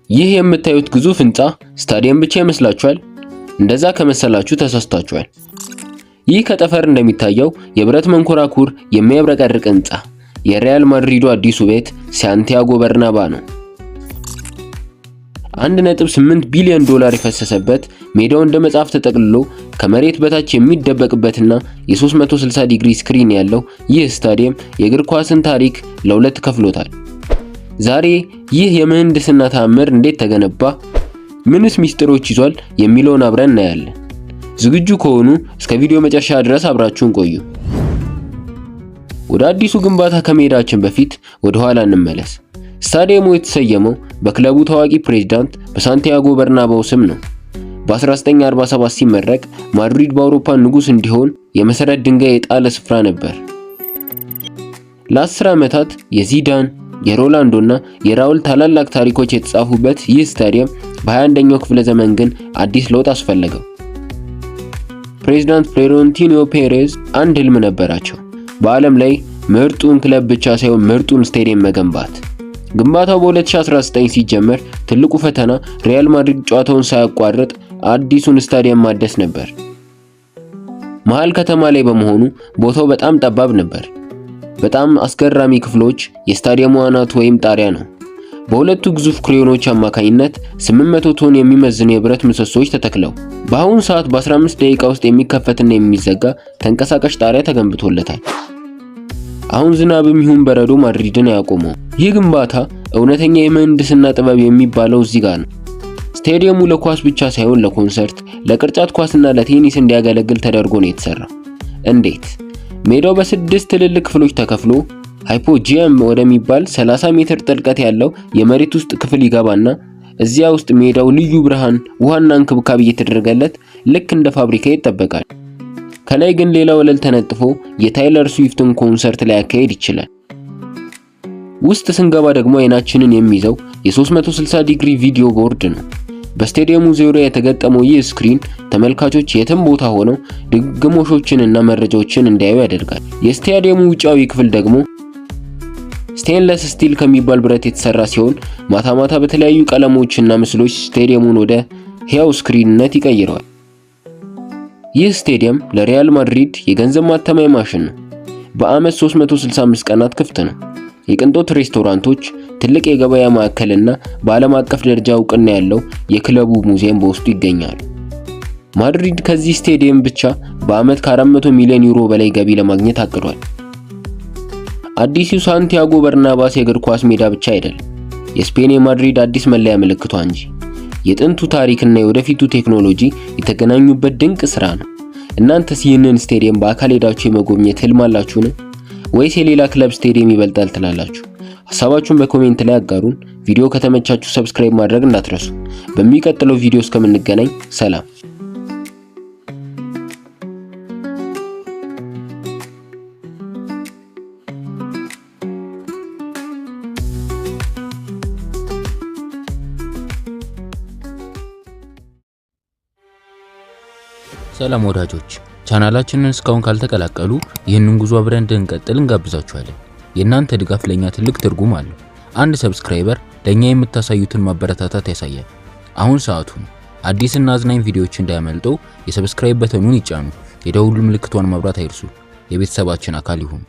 ይህ የምታዩት ግዙፍ ህንጻ ስታዲየም ብቻ ይመስላችኋል? እንደዛ ከመሰላችሁ ተሳስታችኋል። ይህ ከጠፈር እንደሚታየው የብረት መንኮራኩር የሚያብረቀርቅ ህንጻ የሪያል ማድሪዱ አዲሱ ቤት ሳንቲያጎ በርናባ ነው። 1.8 ቢሊዮን ዶላር የፈሰሰበት ሜዳው እንደ መጽሐፍ ተጠቅልሎ ከመሬት በታች የሚደበቅበትና የ360 ዲግሪ ስክሪን ያለው ይህ ስታዲየም የእግር ኳስን ታሪክ ለሁለት ከፍሎታል። ዛሬ ይህ የምህንድስና ተአምር እንዴት ተገነባ፣ ምንስ ሚስጥሮች ይዟል የሚለውን አብረን እናያለን። ዝግጁ ከሆኑ እስከ ቪዲዮ መጨረሻ ድረስ አብራችሁን ቆዩ። ወደ አዲሱ ግንባታ ከመሄዳችን በፊት ወደ ኋላ እንመለስ። ስታዲየሙ የተሰየመው በክለቡ ታዋቂ ፕሬዝዳንት በሳንቲያጎ በርናባው ስም ነው። በ1947 ሲመረቅ ማድሪድ በአውሮፓ ንጉስ እንዲሆን የመሰረት ድንጋይ የጣለ ስፍራ ነበር። ለ10 ዓመታት የዚዳን የሮላንዶና የራውል ታላላቅ ታሪኮች የተጻፉበት ይህ ስታዲየም በ21ኛው ክፍለ ዘመን ግን አዲስ ለውጥ አስፈለገው። ፕሬዝዳንት ፍሎሬንቲኖ ፔሬዝ አንድ ህልም ነበራቸው። በዓለም ላይ ምርጡን ክለብ ብቻ ሳይሆን ምርጡን ስታዲየም መገንባት። ግንባታው በ2019 ሲጀመር ትልቁ ፈተና ሪያል ማድሪድ ጨዋታውን ሳያቋርጥ አዲሱን ስታዲየም ማደስ ነበር። መሃል ከተማ ላይ በመሆኑ ቦታው በጣም ጠባብ ነበር። በጣም አስገራሚ ክፍሎች የስታዲየሙ አናት ወይም ጣሪያ ነው። በሁለቱ ግዙፍ ክሬኖች አማካኝነት 800 ቶን የሚመዝኑ የብረት ምሰሶች ተተክለው በአሁኑ ሰዓት በ15 ደቂቃ ውስጥ የሚከፈትና የሚዘጋ ተንቀሳቃሽ ጣሪያ ተገንብቶለታል። አሁን ዝናብም ይሁን በረዶ ማድሪድን አያቆመው። ይህ ግንባታ እውነተኛ የምህንድስና ጥበብ የሚባለው እዚህ ጋር ነው። ስታዲየሙ ለኳስ ብቻ ሳይሆን ለኮንሰርት፣ ለቅርጫት ኳስና ለቴኒስ እንዲያገለግል ተደርጎ ነው የተሰራው። እንዴት? ሜዳው በ6 ትልልቅ ክፍሎች ተከፍሎ ሃይፖጂየም ወደሚባል 30 ሜትር ጥልቀት ያለው የመሬት ውስጥ ክፍል ይገባና እዚያ ውስጥ ሜዳው ልዩ ብርሃን፣ ውሃና እንክብካቤ እየተደረገለት ልክ እንደ ፋብሪካ ይጠበቃል። ከላይ ግን ሌላ ወለል ተነጥፎ የታይለር ስዊፍትን ኮንሰርት ላይ ያካሄድ ይችላል። ውስጥ ስንገባ ደግሞ አይናችንን የሚይዘው የ360 ዲግሪ ቪዲዮ ቦርድ ነው። በስታዲየሙ ዙሪያ የተገጠመው ይህ ስክሪን ተመልካቾች የትም ቦታ ሆነው ድግግሞሾችንና መረጃዎችን እንዲያዩ ያደርጋል። የስታዲየሙ ውጫዊ ክፍል ደግሞ ስቴንለስ ስቲል ከሚባል ብረት የተሰራ ሲሆን ማታ ማታ በተለያዩ ቀለሞችና ምስሎች ስታዲየሙን ወደ ሕያው ስክሪንነት ይቀይረዋል። ይህ ስታዲየም ለሪያል ማድሪድ የገንዘብ ማተሚያ ማሽን ነው። በአመት 365 ቀናት ክፍት ነው። የቅንጦት ሬስቶራንቶች፣ ትልቅ የገበያ ማዕከልና በዓለም አቀፍ ደረጃ እውቅና ያለው የክለቡ ሙዚየም በውስጡ ይገኛሉ። ማድሪድ ከዚህ ስታዲየም ብቻ በአመት ከ400 ሚሊዮን ዩሮ በላይ ገቢ ለማግኘት አቅዷል። አዲሱ ሳንቲያጎ በርናባስ የእግር ኳስ ሜዳ ብቻ አይደለም፣ የስፔን የማድሪድ አዲስ መለያ ምልክቷ እንጂ። የጥንቱ ታሪክና የወደፊቱ ቴክኖሎጂ የተገናኙበት ድንቅ ስራ ነው። እናንተስ ይህንን ስታዲየም በአካል ሄዳችሁ የመጎብኘት ህልም አላችሁን? ወይስ የሌላ ክለብ ስታዲየም ይበልጣል ትላላችሁ? ሐሳባችሁን በኮሜንት ላይ አጋሩን። ቪዲዮ ከተመቻችሁ ሰብስክራይብ ማድረግ እንዳትረሱ። በሚቀጥለው ቪዲዮ እስከምንገናኝ ሰላም። ሰላም ወዳጆች፣ ቻናላችንን እስካሁን ካልተቀላቀሉ ይህንን ጉዞ አብረን እንድንቀጥል እንጋብዛችኋለን። የእናንተ ድጋፍ ለኛ ትልቅ ትርጉም አለው። አንድ ሰብስክራይበር ለኛ የምታሳዩትን ማበረታታት ያሳያል። አሁን ሰዓቱ ነው። አዲስና አዝናኝ ቪዲዮዎች እንዳያመልጡ የሰብስክራይብ በተኑን ይጫኑ። የደውል ምልክቷን ማብራት አይርሱ። የቤተሰባችን አካል ይሁኑ።